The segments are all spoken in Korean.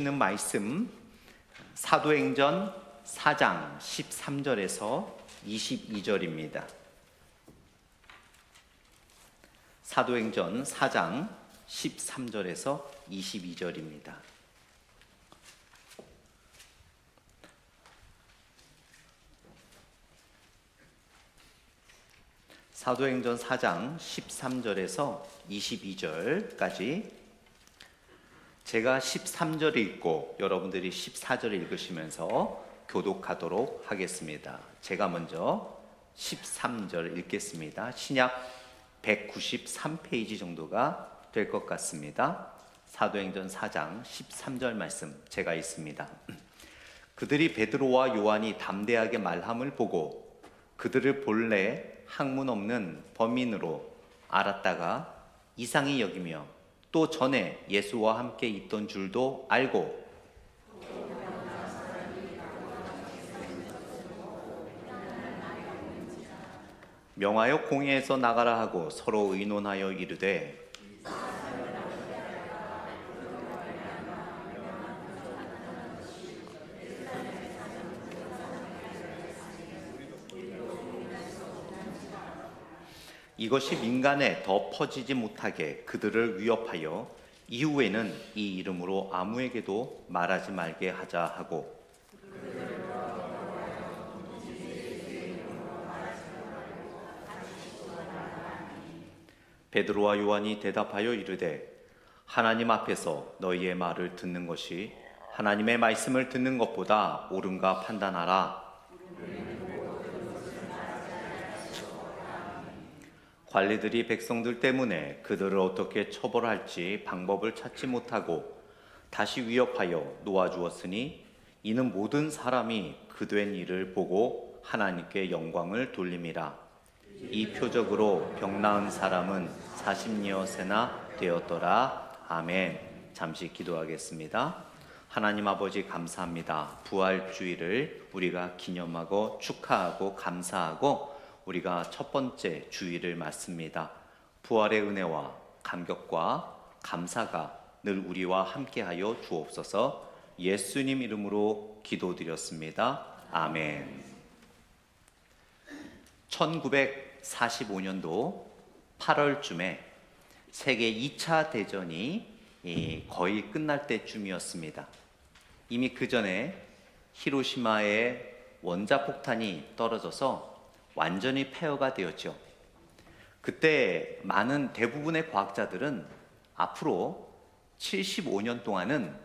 있는 말씀 사도행전 4장 13절에서 22절입니다. 사도행전 4장 13절에서 22절입니다. 사도행전 4장 13절에서 22절까지 제가 13절을 읽고 여러분들이 14절을 읽으시면서 교독하도록 하겠습니다. 제가 먼저 13절 읽겠습니다. 신약 193페이지 정도가 될 것 같습니다. 사도행전 4장 13절 말씀 제가 읽습니다. 그들이 베드로와 요한이 담대하게 말함을 보고 그들을 본래 학문 없는 범인으로 알았다가 이상히 여기며 또 전에 예수와 함께 있던 줄도 알고 명하여 공회에서 나가라 하고 서로 의논하여 이르되 이것이 민간에 더 퍼지지 못하게 그들을 위협하여 이후에는 이 이름으로 아무에게도 말하지 말게 하자 하고 베드로와 요한이 대답하여 이르되 하나님 앞에서 너희의 말을 듣는 것이 하나님의 말씀을 듣는 것보다 옳은가 판단하라. 관리들이 백성들 때문에 그들을 어떻게 처벌할지 방법을 찾지 못하고 다시 위협하여 놓아주었으니 이는 모든 사람이 그된 일을 보고 하나님께 영광을 돌림이라. 이 표적으로 병 나은 사람은 40여 세나 되었더라. 아멘. 잠시 기도하겠습니다. 하나님 아버지 감사합니다. 부활주일을 우리가 기념하고 축하하고 감사하고 우리가 첫 번째 주일을 맞습니다. 부활의 은혜와 감격과 감사가 늘 우리와 함께하여 주옵소서. 예수님 이름으로 기도드렸습니다. 아멘. 1945년도 8월쯤에 세계 2차 대전이 거의 끝날 때쯤이었습니다. 이미 그 전에 히로시마에 원자폭탄이 떨어져서 완전히 폐허가 되었죠. 그때 많은 대부분의 과학자들은 앞으로 75년 동안은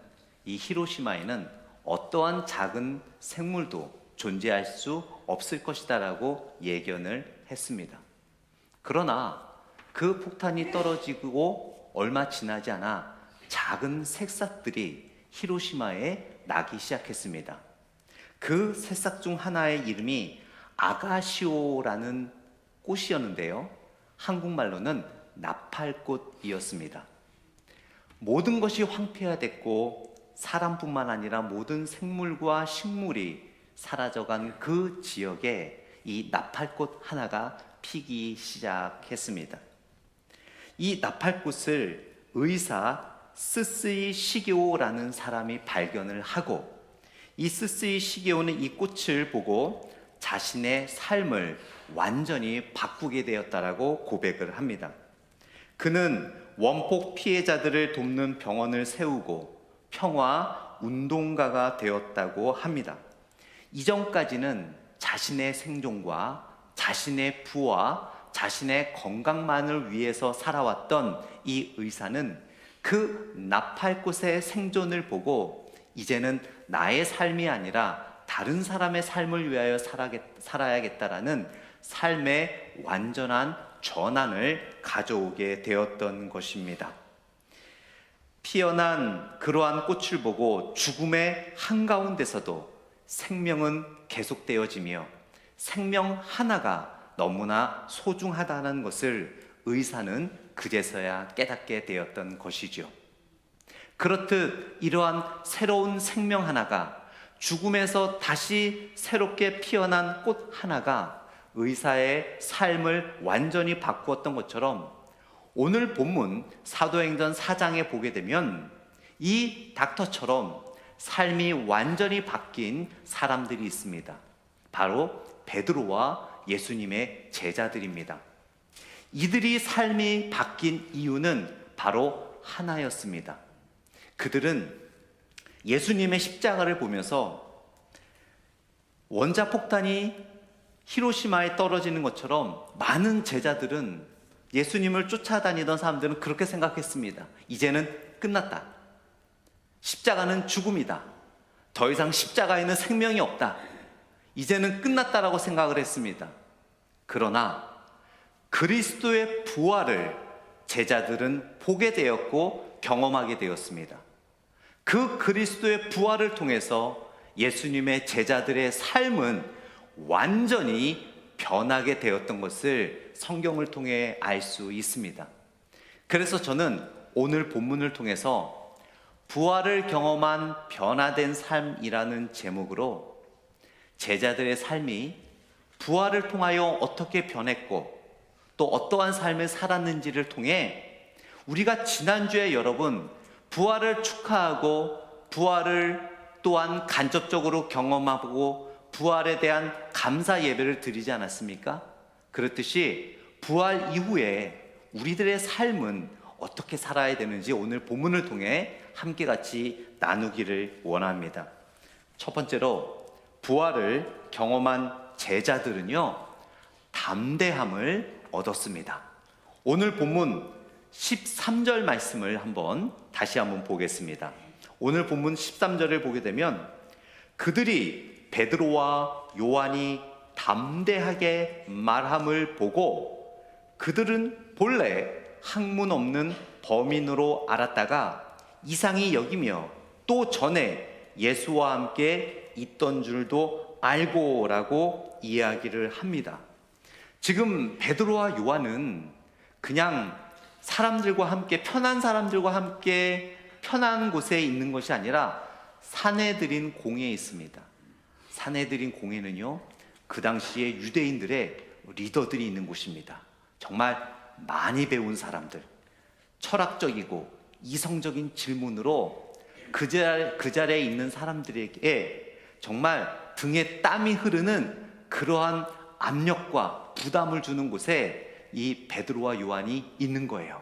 이 히로시마에는 어떠한 작은 생물도 존재할 수 없을 것이다라고 예견을 했습니다. 그러나 그 폭탄이 떨어지고 얼마 지나지 않아 작은 새싹들이 히로시마에 나기 시작했습니다. 그 새싹 중 하나의 이름이 아가시오라는 꽃이었는데요, 한국말로는 나팔꽃이었습니다. 모든 것이 황폐화됐고 사람뿐만 아니라 모든 생물과 식물이 사라져간 그 지역에 이 나팔꽃 하나가 피기 시작했습니다. 이 나팔꽃을 의사 스스이 시게오라는 사람이 발견을 하고 이 스스이 시게오는 이 꽃을 보고 자신의 삶을 완전히 바꾸게 되었다라고 고백을 합니다. 그는 원폭 피해자들을 돕는 병원을 세우고 평화 운동가가 되었다고 합니다. 이전까지는 자신의 생존과 자신의 부와 자신의 건강만을 위해서 살아왔던 이 의사는 그 나팔꽃의 생존을 보고 이제는 나의 삶이 아니라 다른 사람의 삶을 위하여 살아야겠다라는 삶의 완전한 전환을 가져오게 되었던 것입니다. 피어난 그러한 꽃을 보고 죽음의 한가운데서도 생명은 계속되어지며 생명 하나가 너무나 소중하다는 것을 의사는 그제서야 깨닫게 되었던 것이죠. 그렇듯 이러한 새로운 생명 하나가 죽음에서 다시 새롭게 피어난 꽃 하나가 의사의 삶을 완전히 바꾸었던 것처럼 오늘 본문 사도행전 4장에 보게 되면 이 닥터처럼 삶이 완전히 바뀐 사람들이 있습니다. 바로 베드로와 예수님의 제자들입니다. 이들이 삶이 바뀐 이유는 바로 하나였습니다. 그들은 예수님의 십자가를 보면서 원자폭탄이 히로시마에 떨어지는 것처럼 많은 제자들은, 예수님을 쫓아다니던 사람들은 그렇게 생각했습니다. 이제는 끝났다. 십자가는 죽음이다. 더 이상 십자가에는 생명이 없다. 이제는 끝났다라고 생각을 했습니다. 그러나 그리스도의 부활을 제자들은 보게 되었고 경험하게 되었습니다. 그 그리스도의 부활을 통해서 예수님의 제자들의 삶은 완전히 변하게 되었던 것을 성경을 통해 알 수 있습니다. 그래서 저는 오늘 본문을 통해서 부활을 경험한 변화된 삶이라는 제목으로 제자들의 삶이 부활을 통하여 어떻게 변했고 또 어떠한 삶을 살았는지를 통해 우리가 지난주에 여러분 부활을 축하하고 부활을 또한 간접적으로 경험하고 부활에 대한 감사 예배를 드리지 않았습니까? 그렇듯이 부활 이후에 우리들의 삶은 어떻게 살아야 되는지 오늘 본문을 통해 함께 같이 나누기를 원합니다. 첫 번째로 부활을 경험한 제자들은요, 담대함을 얻었습니다. 오늘 본문 13절 말씀을 다시 한번 보겠습니다. 오늘 본문 13절을 보게 되면 그들이 베드로와 요한이 담대하게 말함을 보고 그들은 본래 학문 없는 범인으로 알았다가 이상히 여기며 또 전에 예수와 함께 있던 줄도 알고라고 이야기를 합니다. 지금 베드로와 요한은 그냥 사람들과 함께, 편한 사람들과 함께 편한 곳에 있는 것이 아니라 사내들인 공회에 있습니다. 사내들인 공회는요, 그 당시에 유대인들의 리더들이 있는 곳입니다. 정말 많이 배운 사람들, 철학적이고 이성적인 질문으로 그 자리에 있는 사람들에게 정말 등에 땀이 흐르는 그러한 압력과 부담을 주는 곳에 이 베드로와 요한이 있는 거예요.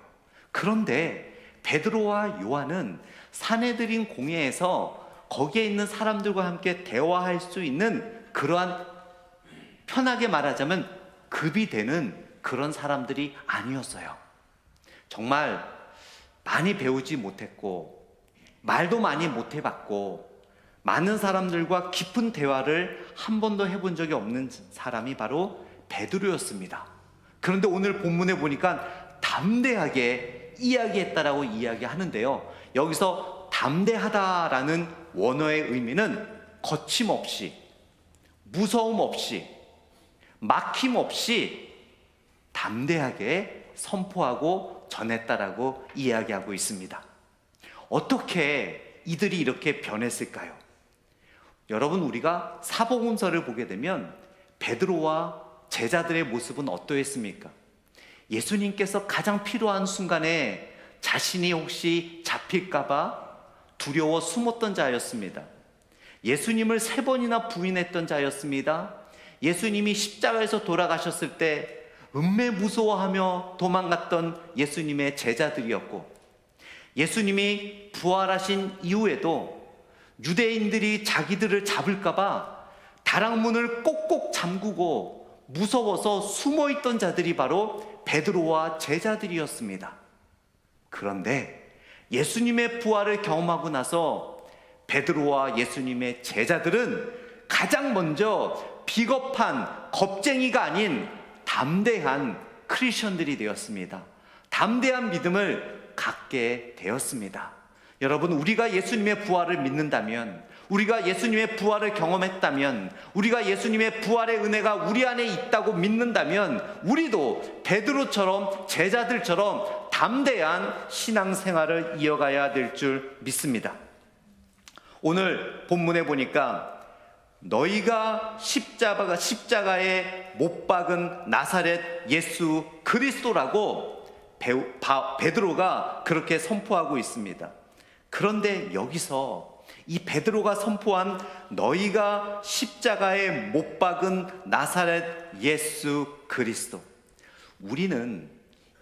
그런데 베드로와 요한은 사내들인 공회에서 거기에 있는 사람들과 함께 대화할 수 있는 그러한, 편하게 말하자면 급이 되는 그런 사람들이 아니었어요. 정말 많이 배우지 못했고 말도 많이 못 해봤고 많은 사람들과 깊은 대화를 한 번도 해본 적이 없는 사람이 바로 베드로였습니다. 그런데 오늘 본문에 보니까 담대하게 이야기했다라고 이야기하는데요, 여기서 담대하다라는 원어의 의미는 거침없이, 무서움 없이, 막힘 없이 담대하게 선포하고 전했다라고 이야기하고 있습니다. 어떻게 이들이 이렇게 변했을까요? 여러분, 우리가 사복음서를 보게 되면 베드로와 제자들의 모습은 어떠했습니까? 예수님께서 가장 필요한 순간에 자신이 혹시 잡힐까봐 두려워 숨었던 자였습니다. 예수님을 3번이나 부인했던 자였습니다. 예수님이 십자가에서 돌아가셨을 때 음매 무서워하며 도망갔던 예수님의 제자들이었고, 예수님이 부활하신 이후에도 유대인들이 자기들을 잡을까봐 다락문을 꼭꼭 잠그고 무서워서 숨어있던 자들이 바로 베드로와 제자들이었습니다. 그런데 예수님의 부활을 경험하고 나서 베드로와 예수님의 제자들은 가장 먼저 비겁한 겁쟁이가 아닌 담대한 크리스천들이 되었습니다. 담대한 믿음을 갖게 되었습니다. 여러분, 우리가 예수님의 부활을 믿는다면, 우리가 예수님의 부활을 경험했다면, 우리가 예수님의 부활의 은혜가 우리 안에 있다고 믿는다면 우리도 베드로처럼, 제자들처럼 담대한 신앙생활을 이어가야 될 줄 믿습니다. 오늘 본문에 보니까 너희가 십자가에 못 박은 나사렛 예수 그리스도라고 베드로가 그렇게 선포하고 있습니다. 그런데 여기서 이 베드로가 선포한 너희가 십자가에 못 박은 나사렛 예수 그리스도. 우리는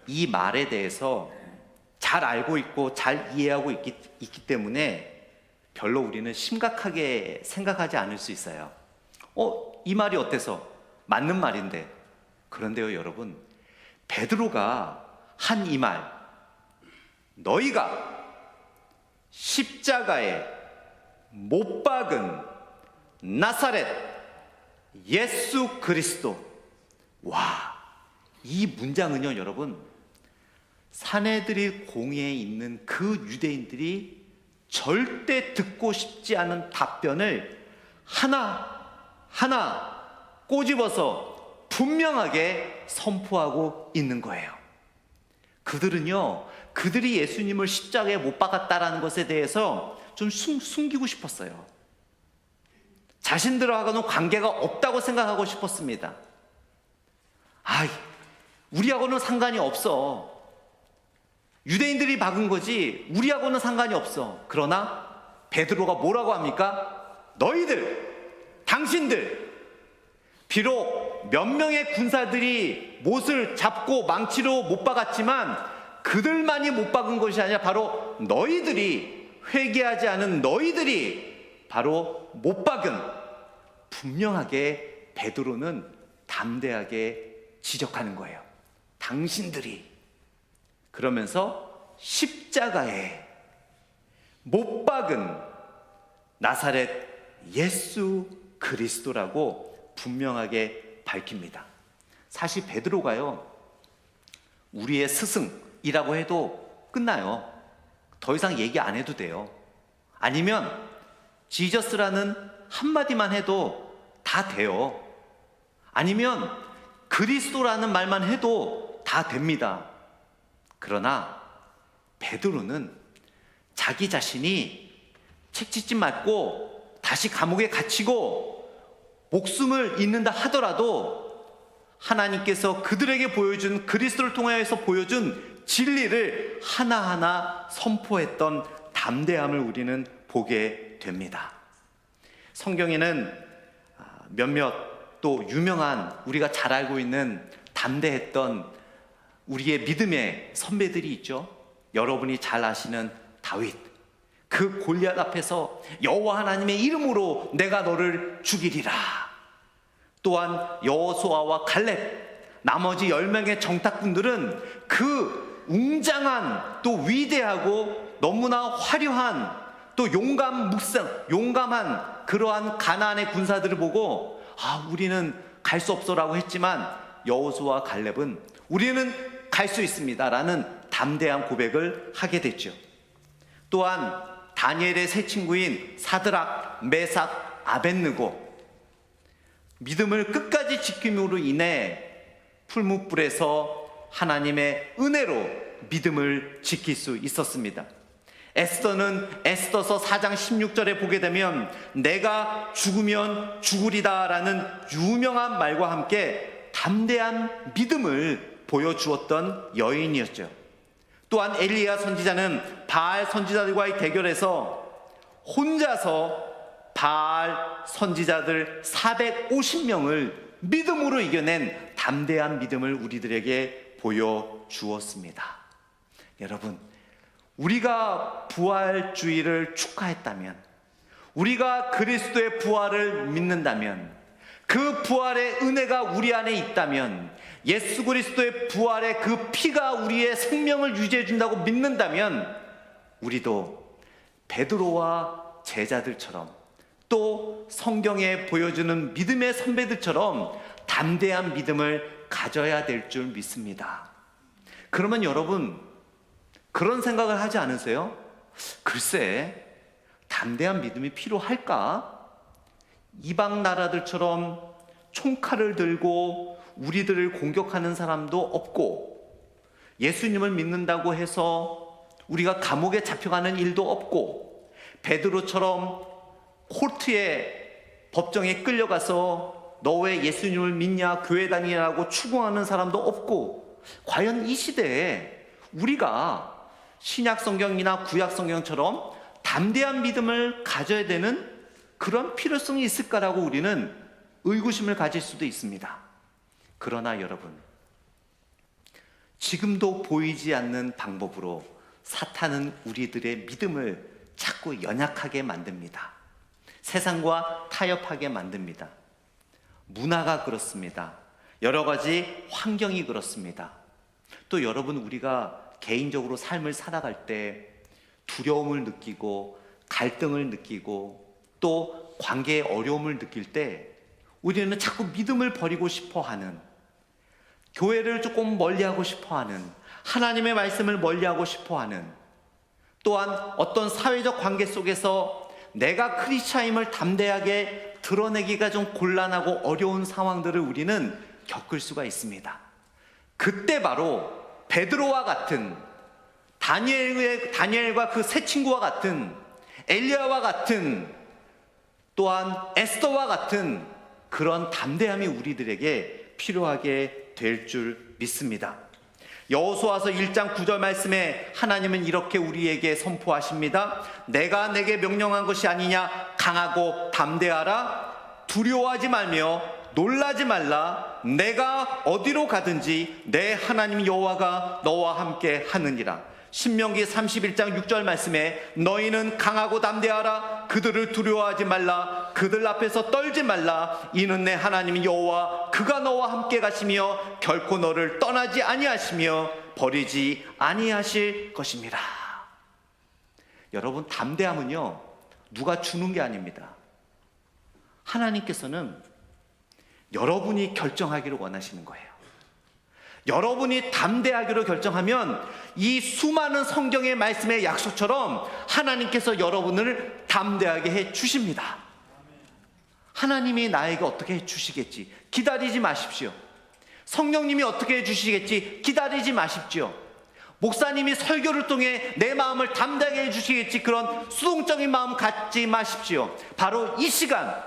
이 말에 대해서 잘 알고 있고 잘 이해하고 있기 때문에 별로 우리는 심각하게 생각하지 않을 수 있어요. 이 말이 어때서? 맞는 말인데. 그런데요, 여러분, 베드로가 한 이 말, 너희가 십자가에 못 박은 나사렛 예수 그리스도. 와, 이 문장은요, 여러분, 사내들이 공회에 있는 그 유대인들이 절대 듣고 싶지 않은 답변을 하나하나 꼬집어서 분명하게 선포하고 있는 거예요. 그들은요, 그들이 예수님을 십자가에 못 박았다라는 것에 대해서 좀 숨기고 싶었어요. 자신들하고는 관계가 없다고 생각하고 싶었습니다. 우리하고는 상관이 없어. 유대인들이 박은 거지 우리하고는 상관이 없어. 그러나 베드로가 뭐라고 합니까? 너희들, 당신들, 비록 몇 명의 군사들이 못을 잡고 망치로 못 박았지만 그들만이 못 박은 것이 아니라 바로 너희들이, 회개하지 않은 너희들이 바로 못 박은. 분명하게 베드로는 담대하게 지적하는 거예요. 당신들이. 그러면서 십자가에 못 박은 나사렛 예수 그리스도라고 분명하게 밝힙니다. 사실 베드로가요, 우리의 스승이라고 해도 끝나요. 더 이상 얘기 안 해도 돼요. 아니면 지저스라는 한마디만 해도 다 돼요. 아니면 그리스도라는 말만 해도 다 됩니다. 그러나 베드로는 자기 자신이 책짓지 맞고 다시 감옥에 갇히고 목숨을 잃는다 하더라도 하나님께서 그들에게 보여준, 그리스도를 통하여서 보여준 진리를 하나하나 선포했던 담대함을 우리는 보게 됩니다. 성경에는 몇몇 또 유명한, 우리가 잘 알고 있는 담대했던 우리의 믿음의 선배들이 있죠. 여러분이 잘 아시는 다윗, 그 골리앗 앞에서 여호와 하나님의 이름으로 내가 너를 죽이리라. 또한 여호수아와 갈렙, 나머지 10명의 정탐꾼들은 그 웅장한, 또 위대하고 너무나 화려한, 또 용감한 그러한 가나안의 군사들을 보고 우리는 갈 수 없어라고 했지만 여호수아와 갈렙은 우리는 갈 수 있습니다라는 담대한 고백을 하게 됐죠. 또한 다니엘의 세 친구인 사드락, 메삭, 아벳느고, 믿음을 끝까지 지킴으로 인해 풀무불에서 하나님의 은혜로 믿음을 지킬 수 있었습니다. 에스더는 에스더서 4장 16절에 보게 되면 내가 죽으면 죽으리다 라는 유명한 말과 함께 담대한 믿음을 보여주었던 여인이었죠. 또한 엘리야 선지자는 바알 선지자들과의 대결에서 혼자서 바알 선지자들 450명을 믿음으로 이겨낸 담대한 믿음을 우리들에게 보여주었습니다. 여러분, 우리가 부활주의를 축하했다면, 우리가 그리스도의 부활을 믿는다면, 그 부활의 은혜가 우리 안에 있다면, 예수 그리스도의 부활의 그 피가 우리의 생명을 유지해 준다고 믿는다면, 우리도 베드로와 제자들처럼, 또 성경에 보여주는 믿음의 선배들처럼 담대한 믿음을 가져야 될 줄 믿습니다. 그러면 여러분, 그런 생각을 하지 않으세요? 글쎄, 담대한 믿음이 필요할까? 이방 나라들처럼 총칼을 들고 우리들을 공격하는 사람도 없고, 예수님을 믿는다고 해서 우리가 감옥에 잡혀가는 일도 없고, 베드로처럼 코르트에, 법정에 끌려가서 너 왜 예수님을 믿냐, 교회 다니냐고 추궁하는 사람도 없고, 과연 이 시대에 우리가 신약 성경이나 구약 성경처럼 담대한 믿음을 가져야 되는 그런 필요성이 있을까라고 우리는 의구심을 가질 수도 있습니다. 그러나 여러분, 지금도 보이지 않는 방법으로 사탄은 우리들의 믿음을 자꾸 연약하게 만듭니다. 세상과 타협하게 만듭니다. 문화가 그렇습니다. 여러 가지 환경이 그렇습니다. 또 여러분, 우리가 개인적으로 삶을 살아갈 때 두려움을 느끼고 갈등을 느끼고 또 관계의 어려움을 느낄 때 우리는 자꾸 믿음을 버리고 싶어하는, 교회를 조금 멀리하고 싶어하는, 하나님의 말씀을 멀리하고 싶어하는, 또한 어떤 사회적 관계 속에서 내가 크리스찬임을 담대하게 드러내기가 좀 곤란하고 어려운 상황들을 우리는 겪을 수가 있습니다. 그때 바로 베드로와 같은, 다니엘과 그 세 친구와 같은, 엘리야와 같은, 또한 에스더와 같은 그런 담대함이 우리들에게 필요하게 될 줄 믿습니다. 여호수아서 1장 9절 말씀에 하나님은 이렇게 우리에게 선포하십니다. 내가 내게 명령한 것이 아니냐? 강하고 담대하라. 두려워하지 말며 놀라지 말라. 내가 어디로 가든지 내 하나님 여호와가 너와 함께 하느니라. 신명기 31장 6절 말씀에 너희는 강하고 담대하라. 그들을 두려워하지 말라. 그들 앞에서 떨지 말라. 이는 내 하나님 여호와 그가 너와 함께 가시며 결코 너를 떠나지 아니하시며 버리지 아니하실 것입니다. 여러분, 담대함은요, 누가 주는 게 아닙니다. 하나님께서는 여러분이 결정하기를 원하시는 거예요. 여러분이 담대하기로 결정하면 이 수많은 성경의 말씀의 약속처럼 하나님께서 여러분을 담대하게 해 주십니다. 하나님이 나에게 어떻게 해 주시겠지? 기다리지 마십시오. 성령님이 어떻게 해 주시겠지? 기다리지 마십시오. 목사님이 설교를 통해 내 마음을 담대하게 해 주시겠지? 그런 수동적인 마음 갖지 마십시오. 바로 이 시간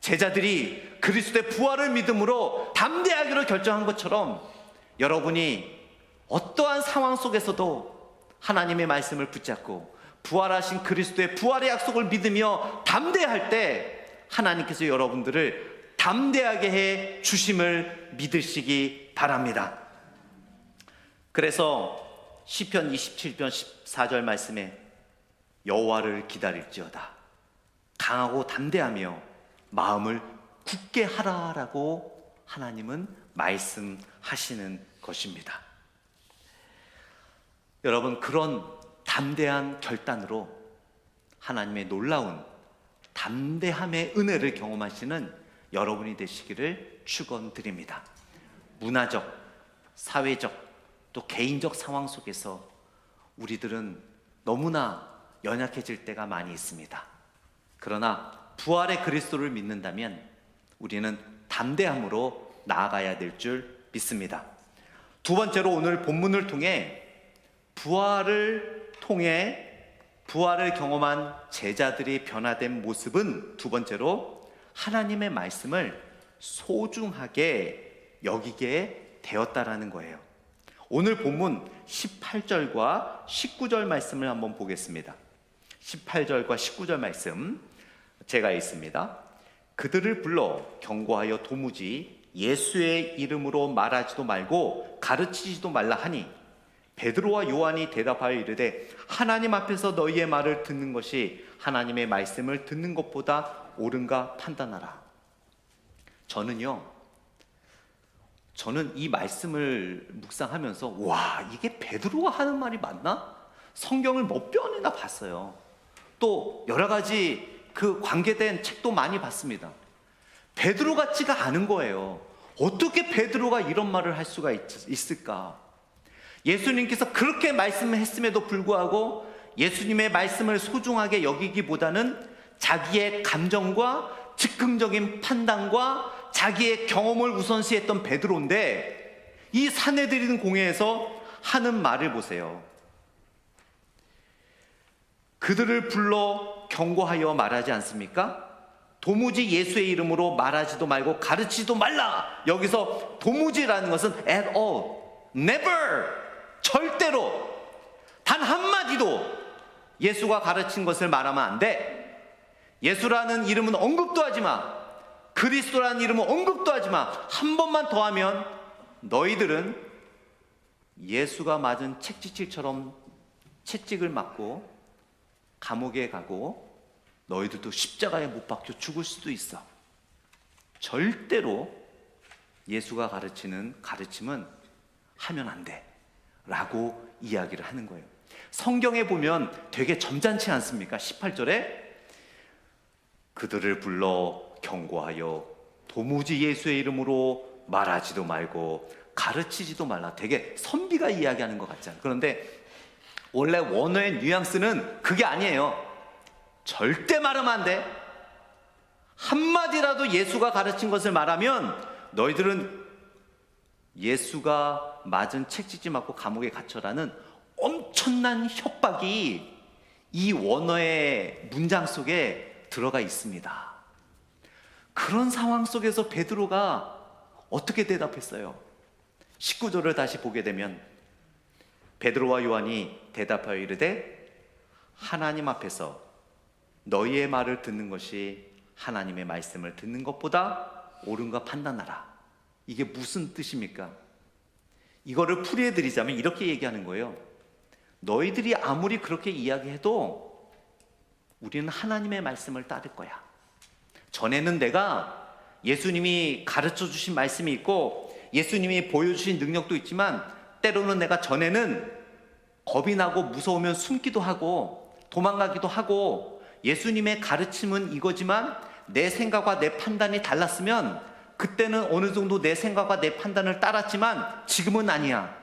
제자들이 그리스도의 부활을 믿음으로 담대하기로 결정한 것처럼 여러분이 어떠한 상황 속에서도 하나님의 말씀을 붙잡고 부활하신 그리스도의 부활의 약속을 믿으며 담대할 때 하나님께서 여러분들을 담대하게 해 주심을 믿으시기 바랍니다. 그래서 시편 27편 14절 말씀에 여호와를 기다릴지어다 강하고 담대하며 마음을 굳게 하라라고 하나님은 말씀하시는 것입니다. 여러분, 그런 담대한 결단으로 하나님의 놀라운 담대함의 은혜를 경험하시는 여러분이 되시기를 축원드립니다. 문화적, 사회적, 또 개인적 상황 속에서 우리들은 너무나 연약해질 때가 많이 있습니다. 그러나 부활의 그리스도를 믿는다면 우리는 담대함으로 나아가야 될 줄 믿습니다. 두 번째로 오늘 본문을 통해 부활을 경험한 제자들이 변화된 모습은 두 번째로 하나님의 말씀을 소중하게 여기게 되었다라는 거예요. 오늘 본문 18절과 19절 말씀을 한번 보겠습니다. 18절과 19절 말씀 제가 읽습니다. 그들을 불러 경고하여 도무지 예수의 이름으로 말하지도 말고 가르치지도 말라 하니 베드로와 요한이 대답하여 이르되 하나님 앞에서 너희의 말을 듣는 것이 하나님의 말씀을 듣는 것보다 옳은가 판단하라. 저는 이 말씀을 묵상하면서 와, 이게 베드로가 하는 말이 맞나? 성경을 몇 편이나 봤어요. 또 여러 가지 그 관계된 책도 많이 봤습니다. 베드로 같지가 않은 거예요. 어떻게 베드로가 이런 말을 할 수가 있을까? 예수님께서 그렇게 말씀했음에도 불구하고 예수님의 말씀을 소중하게 여기기보다는 자기의 감정과 즉흥적인 판단과 자기의 경험을 우선시했던 베드로인데 이 산헤드린 공회에서 하는 말을 보세요. 그들을 불러 경고하여 말하지 않습니까? 도무지 예수의 이름으로 말하지도 말고 가르치지도 말라. 여기서 도무지라는 것은 at all, never, 절대로 단 한마디도 예수가 가르친 것을 말하면 안 돼. 예수라는 이름은 언급도 하지 마. 그리스도라는 이름은 언급도 하지 마. 한 번만 더 하면 너희들은 예수가 맞은 채찍질처럼 채찍을 맞고 감옥에 가고 너희들도 십자가에 못 박혀 죽을 수도 있어. 절대로 예수가 가르치는 가르침은 하면 안 돼 라고 이야기를 하는 거예요. 성경에 보면 되게 점잖지 않습니까? 18절에 그들을 불러 경고하여 도무지 예수의 이름으로 말하지도 말고 가르치지도 말라. 되게 선비가 이야기하는 것 같잖아요. 그런데 원래 원어의 뉘앙스는 그게 아니에요. 절대 말하면 안 돼. 한마디라도 예수가 가르친 것을 말하면 너희들은 예수가 맞은 책찍질 맞고 감옥에 갇혀라는 엄청난 협박이 이 원어의 문장 속에 들어가 있습니다. 그런 상황 속에서 베드로가 어떻게 대답했어요? 19절을 다시 보게 되면 베드로와 요한이 대답하여 이르되 하나님 앞에서 너희의 말을 듣는 것이 하나님의 말씀을 듣는 것보다 옳은가 판단하라. 이게 무슨 뜻입니까? 이거를 풀이해드리자면 이렇게 얘기하는 거예요. 너희들이 아무리 그렇게 이야기해도 우리는 하나님의 말씀을 따를 거야. 전에는 내가 예수님이 가르쳐 주신 말씀이 있고 예수님이 보여주신 능력도 있지만 때로는 내가 전에는 겁이 나고 무서우면 숨기도 하고 도망가기도 하고 예수님의 가르침은 이거지만 내 생각과 내 판단이 달랐으면 그때는 어느 정도 내 생각과 내 판단을 따랐지만 지금은 아니야.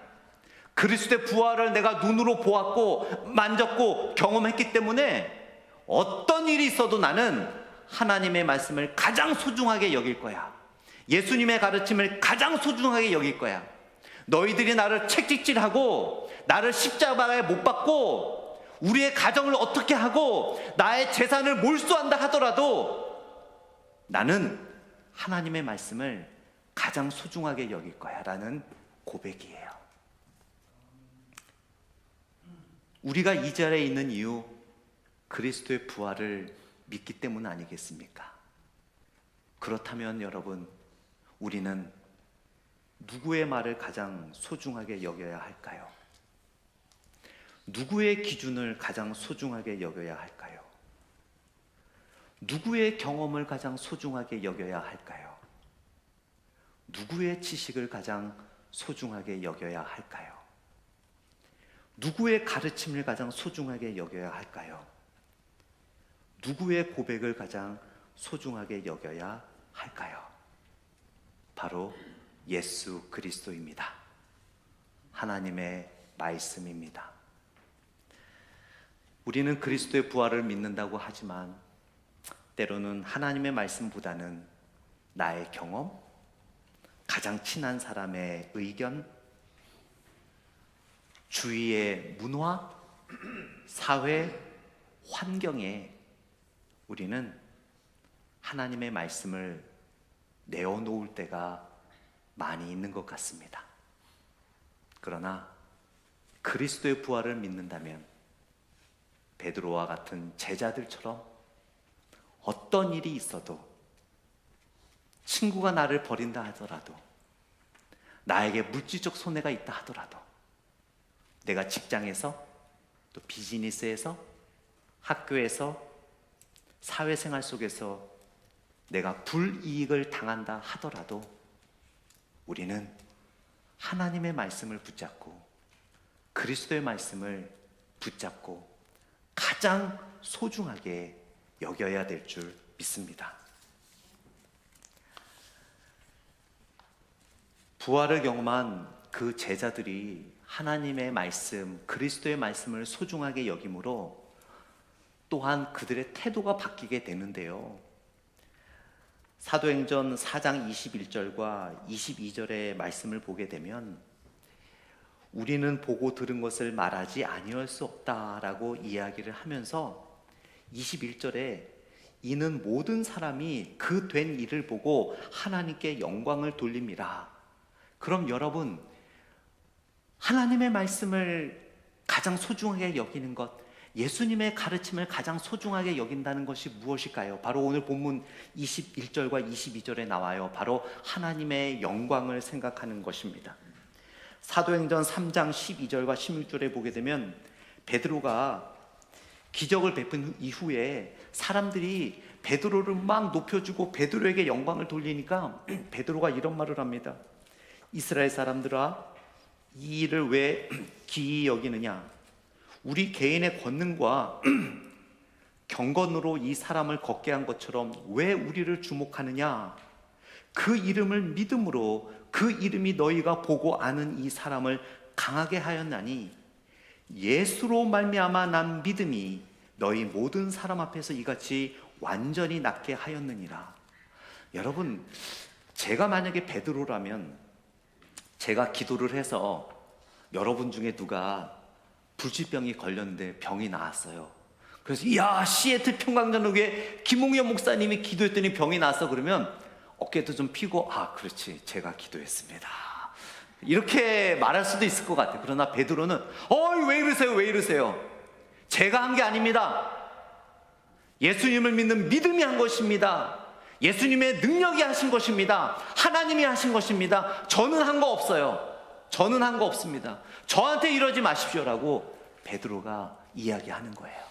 그리스도의 부활을 내가 눈으로 보았고 만졌고 경험했기 때문에 어떤 일이 있어도 나는 하나님의 말씀을 가장 소중하게 여길 거야. 예수님의 가르침을 가장 소중하게 여길 거야. 너희들이 나를 채찍질하고 나를 십자가에 못 박고 우리의 가정을 어떻게 하고 나의 재산을 몰수한다 하더라도 나는 하나님의 말씀을 가장 소중하게 여길 거야 라는 고백이에요. 우리가 이 자리에 있는 이유 그리스도의 부활을 믿기 때문 아니겠습니까? 그렇다면 여러분, 우리는 누구의 말을 가장 소중하게 여겨야 할까요? 누구의 기준을 가장 소중하게 여겨야 할까요? 누구의 경험을 가장 소중하게 여겨야 할까요? 누구의 지식을 가장 소중하게 여겨야 할까요? 누구의 가르침을 가장 소중하게 여겨야 할까요? 누구의 고백을 가장 소중하게 여겨야 할까요? 바로 예수 그리스도입니다. 하나님의 말씀입니다. 우리는 그리스도의 부활을 믿는다고 하지만 때로는 하나님의 말씀보다는 나의 경험, 가장 친한 사람의 의견, 주위의 문화, 사회, 환경에 우리는 하나님의 말씀을 내어놓을 때가 많이 있는 것 같습니다. 그러나 그리스도의 부활을 믿는다면 베드로와 같은 제자들처럼 어떤 일이 있어도 친구가 나를 버린다 하더라도 나에게 물질적 손해가 있다 하더라도 내가 직장에서 또 비즈니스에서 학교에서 사회생활 속에서 내가 불이익을 당한다 하더라도 우리는 하나님의 말씀을 붙잡고 그리스도의 말씀을 붙잡고 가장 소중하게 여겨야 될 줄 믿습니다. 부활을 경험한 그 제자들이 하나님의 말씀, 그리스도의 말씀을 소중하게 여김으로 또한 그들의 태도가 바뀌게 되는데요. 사도행전 4장 21절과 22절의 말씀을 보게 되면 우리는 보고 들은 것을 말하지 아니할 수 없다라고 이야기를 하면서 21절에 이는 모든 사람이 그 된 일을 보고 하나님께 영광을 돌립니다. 그럼 여러분, 하나님의 말씀을 가장 소중하게 여기는 것, 예수님의 가르침을 가장 소중하게 여긴다는 것이 무엇일까요? 바로 오늘 본문 21절과 22절에 나와요. 바로 하나님의 영광을 생각하는 것입니다. 사도행전 3장 12절과 16절에 보게 되면 베드로가 기적을 베푼 이후에 사람들이 베드로를 막 높여주고 베드로에게 영광을 돌리니까 베드로가 이런 말을 합니다. 이스라엘 사람들아, 이 일을 왜 기이 여기느냐? 우리 개인의 권능과 경건으로 이 사람을 걷게 한 것처럼 왜 우리를 주목하느냐? 그 이름을 믿음으로 그 이름이 너희가 보고 아는 이 사람을 강하게 하였나니 예수로 말미암아 난 믿음이 너희 모든 사람 앞에서 이같이 완전히 낫게 하였느니라. 여러분, 제가 만약에 베드로라면 제가 기도를 해서 여러분 중에 누가 불치병이 걸렸는데 병이 나았어요. 그래서 이야, 시애틀 평강전후교회 김홍현 목사님이 기도했더니 병이 나았어. 그러면 어깨도 좀 피고, 아 그렇지, 제가 기도했습니다, 이렇게 말할 수도 있을 것 같아요. 그러나 베드로는 왜 이러세요, 왜 이러세요? 제가 한 게 아닙니다. 예수님을 믿는 믿음이 한 것입니다. 예수님의 능력이 하신 것입니다. 하나님이 하신 것입니다. 저는 한 거 없어요. 저는 한 거 없습니다. 저한테 이러지 마십시오라고 베드로가 이야기하는 거예요.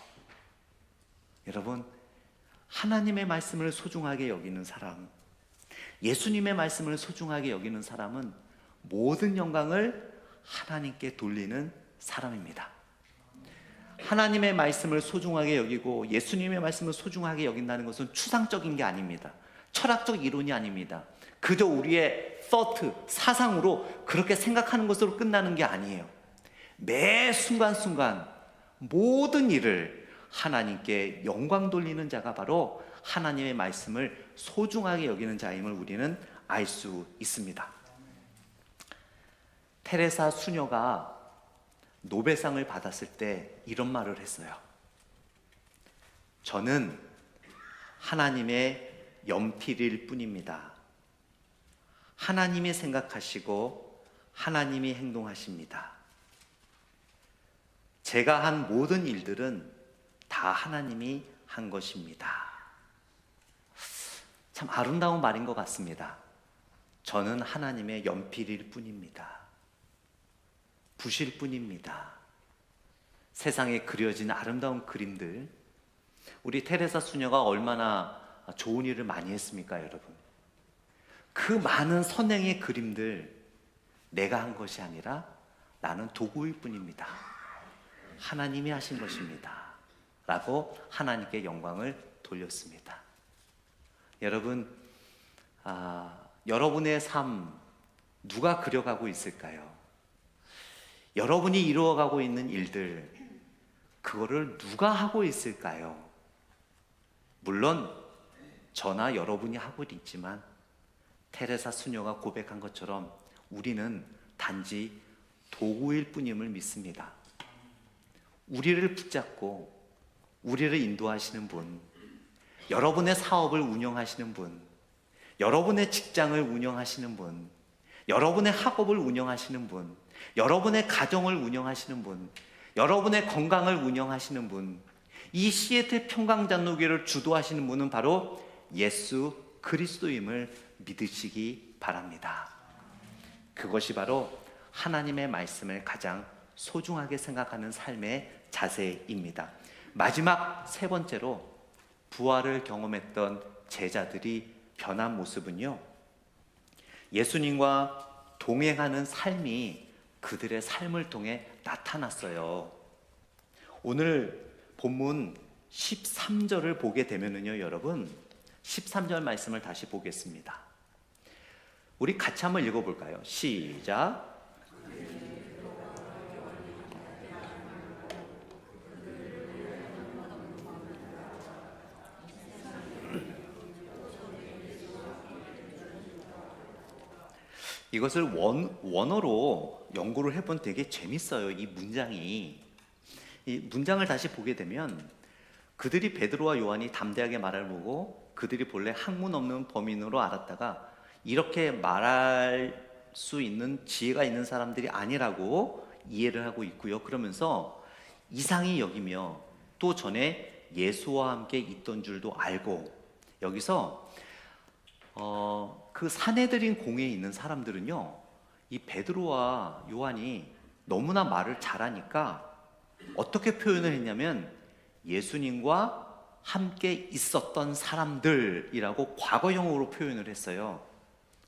여러분, 하나님의 말씀을 소중하게 여기는 사람, 예수님의 말씀을 소중하게 여기는 사람은 모든 영광을 하나님께 돌리는 사람입니다. 하나님의 말씀을 소중하게 여기고 예수님의 말씀을 소중하게 여긴다는 것은 추상적인 게 아닙니다. 철학적 이론이 아닙니다. 그저 우리의 사상으로 그렇게 생각하는 것으로 끝나는 게 아니에요. 매 순간순간 모든 일을 하나님께 영광 돌리는 자가 바로 하나님의 말씀을 소중하게 여기는 자임을 우리는 알 수 있습니다. 테레사 수녀가 노벨상을 받았을 때 이런 말을 했어요. 저는 하나님의 연필일 뿐입니다. 하나님이 생각하시고 하나님이 행동하십니다. 제가 한 모든 일들은 다 하나님이 한 것입니다. 참 아름다운 말인 것 같습니다. 저는 하나님의 연필일 뿐입니다. 붓일 뿐입니다. 세상에 그려진 아름다운 그림들, 우리 테레사 수녀가 얼마나 좋은 일을 많이 했습니까, 여러분? 그 많은 선행의 그림들, 내가 한 것이 아니라 나는 도구일 뿐입니다. 하나님이 하신 것입니다 라고 하나님께 영광을 돌렸습니다. 여러분, 여러분의 삶 누가 그려가고 있을까요? 여러분이 이루어가고 있는 일들, 그거를 누가 하고 있을까요? 물론 저나 여러분이 하고 있지만 테레사 수녀가 고백한 것처럼 우리는 단지 도구일 뿐임을 믿습니다. 우리를 붙잡고 우리를 인도하시는 분, 여러분의 사업을 운영하시는 분, 여러분의 직장을 운영하시는 분, 여러분의 학업을 운영하시는 분, 여러분의 가정을 운영하시는 분, 여러분의 건강을 운영하시는 분, 이 시애틀 평강장로교회를 주도하시는 분은 바로 예수 그리스도임을 믿으시기 바랍니다. 그것이 바로 하나님의 말씀을 가장 소중하게 생각하는 삶의 자세입니다. 마지막 세 번째로 부활을 경험했던 제자들이 변한 모습은요, 예수님과 동행하는 삶이 그들의 삶을 통해 나타났어요. 오늘 본문 13절을 보게 되면은요, 여러분 13절 말씀을 다시 보겠습니다. 우리 같이 한번 읽어볼까요? 시작. 이것을 원어로 연구를 해본 되게 재밌어요. 이 문장이. 이 문장을 다시 보게 되면 그들이 베드로와 요한이 담대하게 말을 보고 그들이 본래 학문 없는 범인으로 알았다가 이렇게 말할 수 있는 지혜가 있는 사람들이 아니라고 이해를 하고 있고요. 그러면서 이상히 여기며 또 전에 예수와 함께 있던 줄도 알고, 여기서 그 사내들인 공회에 있는 사람들은요, 이 베드로와 요한이 너무나 말을 잘하니까 어떻게 표현을 했냐면 예수님과 함께 있었던 사람들이라고 과거형으로 표현을 했어요.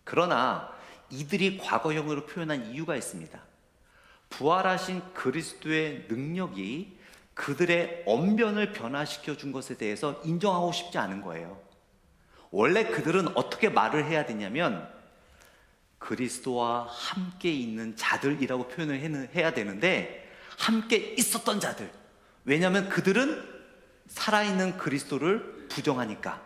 그러나 이들이 과거형으로 표현한 이유가 있습니다. 부활하신 그리스도의 능력이 그들의 언변을 변화시켜 준 것에 대해서 인정하고 싶지 않은 거예요. 원래 그들은 어떻게 말을 해야 되냐면 그리스도와 함께 있는 자들이라고 표현을 해야 되는데, 함께 있었던 자들. 왜냐하면 그들은 살아있는 그리스도를 부정하니까.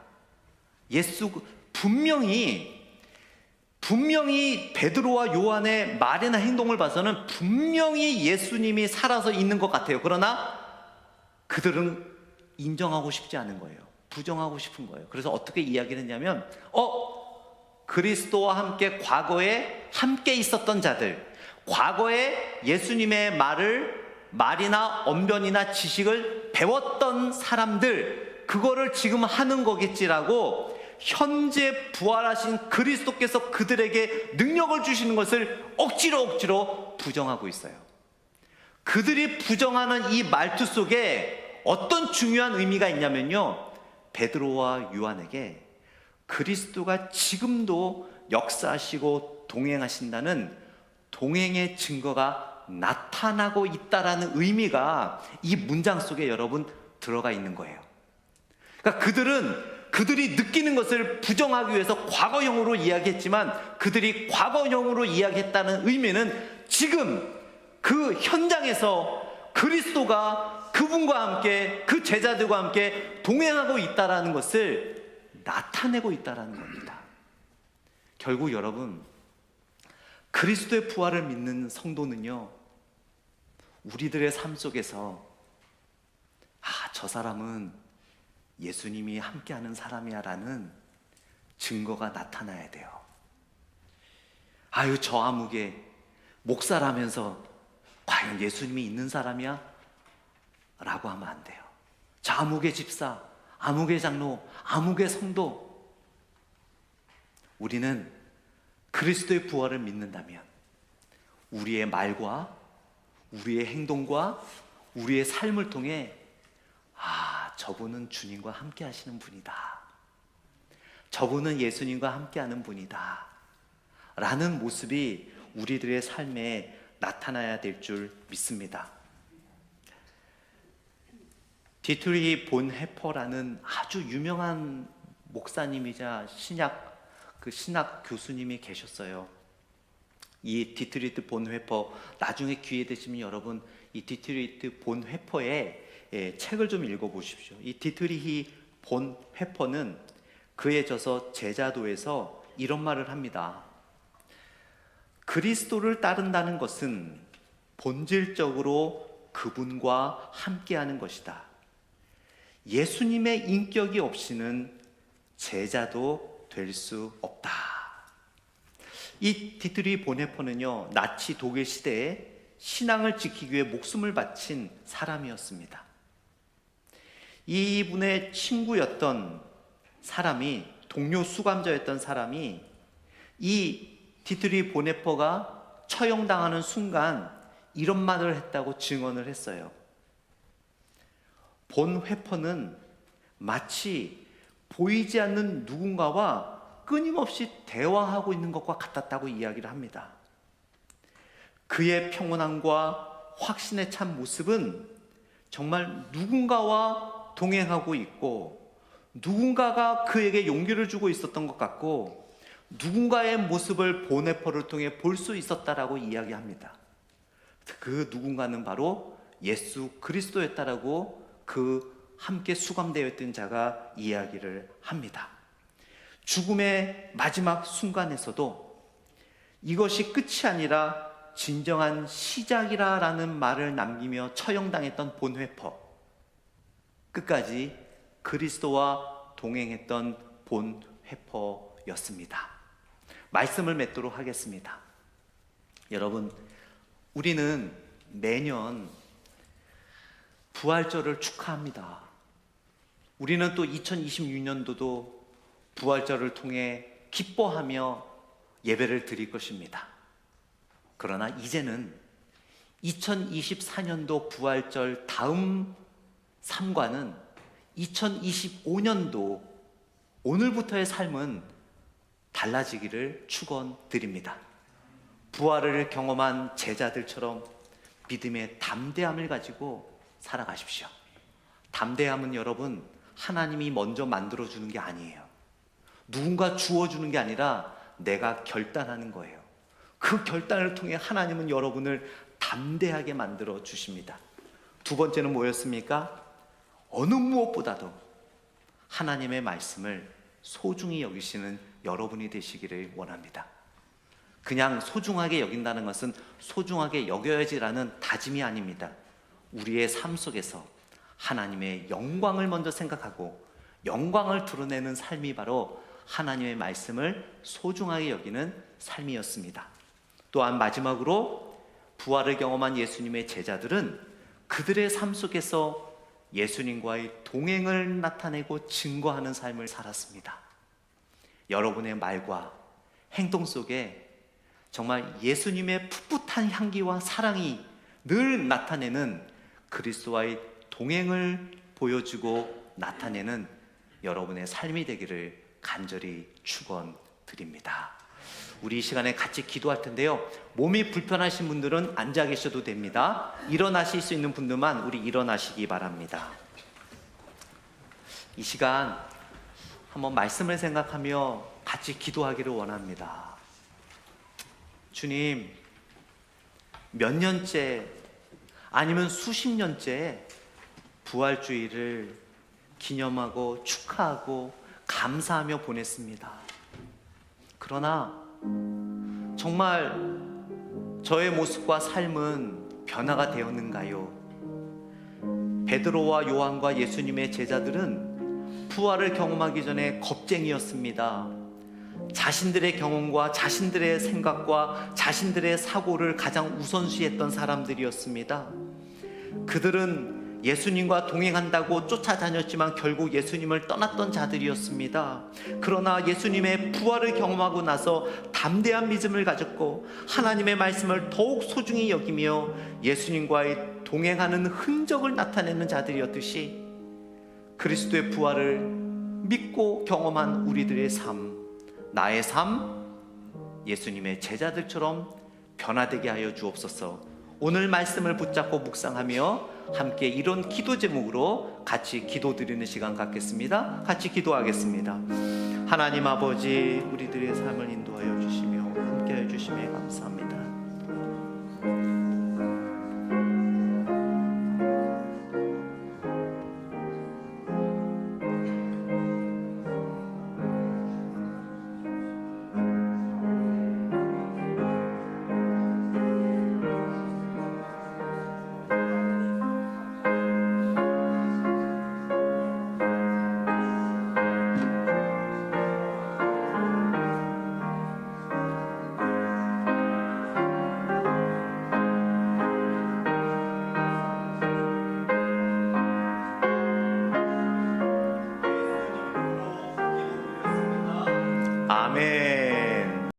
분명히 베드로와 요한의 말이나 행동을 봐서는 분명히 예수님이 살아서 있는 것 같아요. 그러나 그들은 인정하고 싶지 않은 거예요. 부정하고 싶은 거예요. 그래서 어떻게 이야기를 했냐면 그리스도와 함께 과거에 함께 있었던 자들, 과거에 예수님의 말이나 언변이나 지식을 배웠던 사람들, 그거를 지금 하는 거겠지라고 현재 부활하신 그리스도께서 그들에게 능력을 주시는 것을 억지로 부정하고 있어요. 그들이 부정하는 이 말투 속에 어떤 중요한 의미가 있냐면요, 베드로와 요한에게 그리스도가 지금도 역사하시고 동행하신다는 동행의 증거가 나타나고 있다라는 의미가 이 문장 속에 여러분 들어가 있는 거예요. 그러니까 그들이 느끼는 것을 부정하기 위해서 과거형으로 이야기했지만, 그들이 과거형으로 이야기했다는 의미는 지금 그 현장에서 그리스도가 그분과 함께, 그 제자들과 함께 동행하고 있다라는 것을 나타내고 있다라는 겁니다. 결국 여러분, 그리스도의 부활을 믿는 성도는요, 우리들의 삶 속에서 저 사람은 예수님이 함께하는 사람이야 라는 증거가 나타나야 돼요. 저 아무개 목사라면서 과연 예수님이 있는 사람이야? 라고 하면 안 돼요. 저 아무개 집사, 아무개 장로, 아무개 성도, 우리는 그리스도의 부활을 믿는다면 우리의 말과 우리의 행동과 우리의 삶을 통해 저분은 주님과 함께 하시는 분이다, 저분은 예수님과 함께 하는 분이다 라는 모습이 우리들의 삶에 나타나야 될 줄 믿습니다. 디트리히 본헤퍼라는 아주 유명한 목사님이자 신학 교수님이 계셨어요. 이 디트리히 본헤퍼, 나중에 기회 되시면 여러분 이 디트리히 본헤퍼의 책을 좀 읽어보십시오. 이 디트리히 본헤퍼는 그의 저서 제자도에서 이런 말을 합니다. 그리스도를 따른다는 것은 본질적으로 그분과 함께하는 것이다. 예수님의 인격이 없이는 제자도 될 수 없다. 이 디트리히 본헤퍼는요, 나치 독일 시대에 신앙을 지키기 위해 목숨을 바친 사람이었습니다. 이분의 친구였던 사람이, 동료 수감자였던 사람이 이 디트리히 본헤퍼가 처형당하는 순간 이런 말을 했다고 증언을 했어요. 본헤퍼는 마치 보이지 않는 누군가와 끊임없이 대화하고 있는 것과 같았다고 이야기를 합니다. 그의 평온함과 확신에 찬 모습은 정말 누군가와 동행하고 있고, 누군가가 그에게 용기를 주고 있었던 것 같고, 누군가의 모습을 본헤퍼를 통해 볼 수 있었다라고 이야기합니다. 그 누군가는 바로 예수 그리스도였다라고 그 함께 수감되어 있던 자가 이야기를 합니다. 죽음의 마지막 순간에서도 이것이 끝이 아니라 진정한 시작이라는 말을 남기며 처형당했던 본헤퍼, 끝까지 그리스도와 동행했던 본헤퍼였습니다. 말씀을 맺도록 하겠습니다. 여러분, 우리는 매년 부활절을 축하합니다. 우리는 또 2026년도도 부활절을 통해 기뻐하며 예배를 드릴 것입니다. 그러나 이제는 2024년도 부활절 다음 삶과는 2025년도 오늘부터의 삶은 달라지기를 축원드립니다. 부활을 경험한 제자들처럼 믿음의 담대함을 가지고 살아가십시오. 담대함은 여러분, 하나님이 먼저 만들어주는 게 아니에요. 누군가 주어주는 게 아니라 내가 결단하는 거예요. 그 결단을 통해 하나님은 여러분을 담대하게 만들어 주십니다. 두 번째는 뭐였습니까? 어느 무엇보다도 하나님의 말씀을 소중히 여기시는 여러분이 되시기를 원합니다. 그냥 소중하게 여긴다는 것은 소중하게 여겨야지라는 다짐이 아닙니다. 우리의 삶 속에서 하나님의 영광을 먼저 생각하고 영광을 드러내는 삶이 바로 하나님의 말씀을 소중하게 여기는 삶이었습니다. 또한 마지막으로 부활을 경험한 예수님의 제자들은 그들의 삶 속에서 예수님과의 동행을 나타내고 증거하는 삶을 살았습니다. 여러분의 말과 행동 속에 정말 예수님의 풋풋한 향기와 사랑이 늘 나타내는 그리스도와의 동행을 보여주고 나타내는 여러분의 삶이 되기를 간절히 축원드립니다. 우리 이 시간에 같이 기도할 텐데요, 몸이 불편하신 분들은 앉아 계셔도 됩니다. 일어나실 수 있는 분들만 우리 일어나시기 바랍니다. 이 시간 한번 말씀을 생각하며 같이 기도하기를 원합니다. 주님, 몇 년째 아니면 수십 년째 부활주의를 기념하고 축하하고 감사하며 보냈습니다. 그러나 정말 저의 모습과 삶은 변화가 되었는가요? 베드로와 요한과 예수님의 제자들은 부활을 경험하기 전에 겁쟁이였습니다. 자신들의 경험과 자신들의 생각과 자신들의 사고를 가장 우선시했던 사람들이었습니다. 그들은 예수님과 동행한다고 쫓아다녔지만 결국 예수님을 떠났던 자들이었습니다. 그러나 예수님의 부활을 경험하고 나서 담대한 믿음을 가졌고 하나님의 말씀을 더욱 소중히 여기며 예수님과의 동행하는 흔적을 나타내는 자들이었듯이 그리스도의 부활을 믿고 경험한 우리들의 삶, 나의 삶, 예수님의 제자들처럼 변화되게 하여 주옵소서. 오늘 말씀을 붙잡고 묵상하며 함께 이런 기도 제목으로 같이 기도드리는 시간 갖겠습니다. 같이 기도하겠습니다. 하나님 아버지, 우리들의 삶을 인도하여 주시며 함께해 주시며 감사합니다.